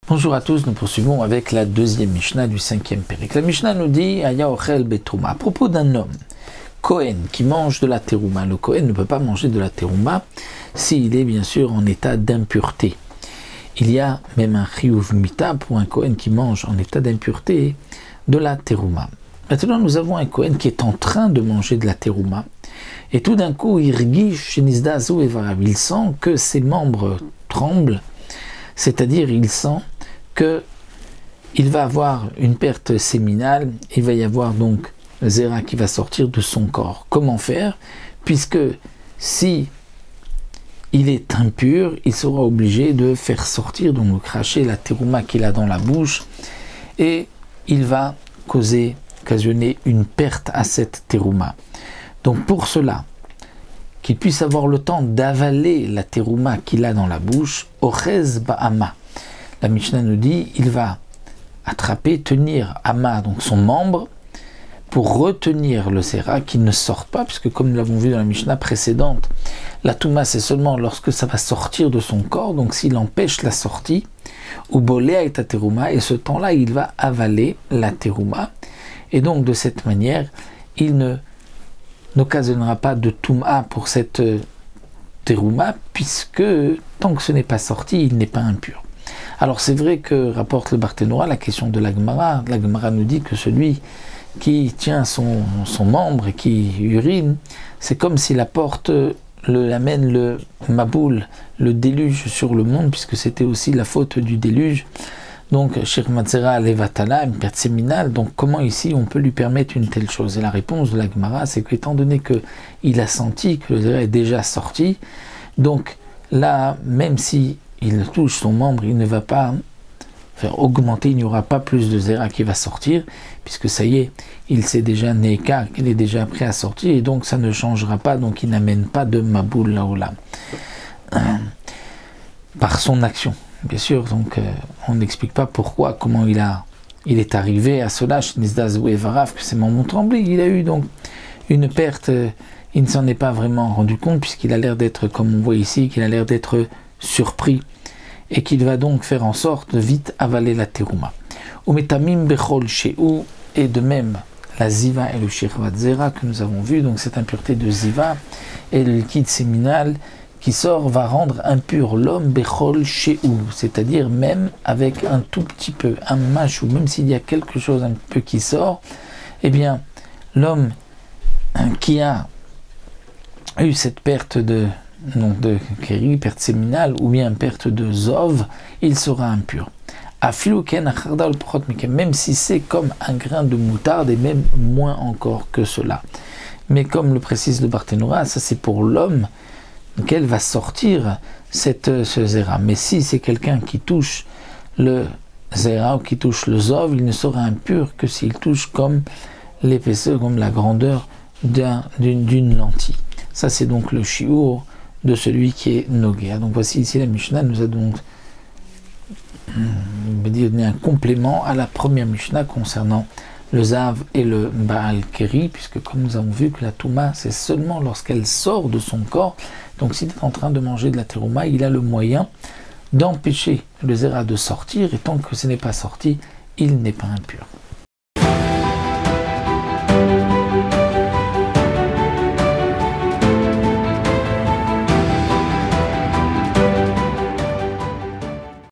Bonjour à tous, nous poursuivons avec la deuxième Mishnah du cinquième Pérek. La Mishnah nous dit Aya ochel betrouma. À propos d'un homme, Kohen, qui mange de la terouma. Le Kohen ne peut pas manger de la terouma s'il est bien sûr en état d'impureté. Il y a même un chiyuv mita pour un Kohen qui mange en état d'impureté de la terouma. Maintenant, nous avons un Kohen qui est en train de manger de la terouma. Et tout d'un coup, il sent que ses membres tremblent, c'est-à-dire il sent qu'il va avoir une perte séminale, il va y avoir donc le zéra qui va sortir de son corps. Comment faire? Puisque si il est impur, il sera obligé de faire sortir, donc de cracher la terouma qu'il a dans la bouche, et il va occasionner une perte à cette terouma. Donc pour cela, qu'il puisse avoir le temps d'avaler la terouma qu'il a dans la bouche, ochez ba'ama. La Mishnah nous dit, il va attraper, tenir ama, donc son membre, pour retenir le séra qui ne sorte pas, puisque comme nous l'avons vu dans la Mishnah précédente, la touma c'est seulement lorsque ça va sortir de son corps, donc s'il empêche la sortie, ou bolea et terouma, et ce temps-là il va avaler la terouma, et donc de cette manière, il n'occasionnera pas de touma pour cette terouma, puisque tant que ce n'est pas sorti, il n'est pas impur. Alors c'est vrai que, rapporte le Barthénois, la question de la Gemara nous dit que celui qui tient son membre et qui urine, c'est comme s'il amène le maboul, le déluge sur le monde, puisque c'était aussi la faute du déluge. Donc, Shir Matzera Levatala, une perte séminale, donc comment ici on peut lui permettre une telle chose? Et la réponse de la Gemara, c'est qu'étant donné qu'il a senti que le zéra est déjà sorti, donc là, même si il touche son membre, il ne va pas faire augmenter, il n'y aura pas plus de zéra qui va sortir, puisque ça y est, il s'est déjà néka, il est déjà prêt à sortir, et donc ça ne changera pas, donc il n'amène pas de maboul là-haut-là, par son action. Bien sûr, donc on n'explique pas pourquoi, comment il est arrivé à cela, que ses membres ont tremblé. Il a eu donc une perte, il ne s'en est pas vraiment rendu compte, puisqu'il a l'air d'être, comme on voit ici, qu'il a l'air d'être surpris, et qu'il va donc faire en sorte de vite avaler la terouma. Umetamim bechol she'u, et de même la ziva et le shirvat zera que nous avons vu, donc cette impureté de ziva et le liquide séminal qui sort va rendre impur l'homme bechol she'u, c'est-à-dire même avec un tout petit peu, un machou, même s'il y a quelque chose un peu qui sort, eh bien l'homme qui a eu cette perte de kéri, perte séminale, ou bien perte de zov, il sera impur. Même si c'est comme un grain de moutarde, et même moins encore que cela. Mais comme le précise le Barthénois, ça c'est pour l'homme qu'elle va sortir ce zéra. Mais si c'est quelqu'un qui touche le zéra ou qui touche le zov, il ne sera impur que s'il touche comme l'épaisseur, comme la grandeur d'une lentille. Ça c'est donc le shiur de celui qui est nogéa. Donc voici ici la Mishnah nous a donc donné un complément à la première Mishnah concernant le zav et le baal keri, puisque comme nous avons vu que la touma c'est seulement lorsqu'elle sort de son corps. Donc s'il est en train de manger de la terouma, il a le moyen d'empêcher le zéra de sortir, et tant que ce n'est pas sorti, il n'est pas impur.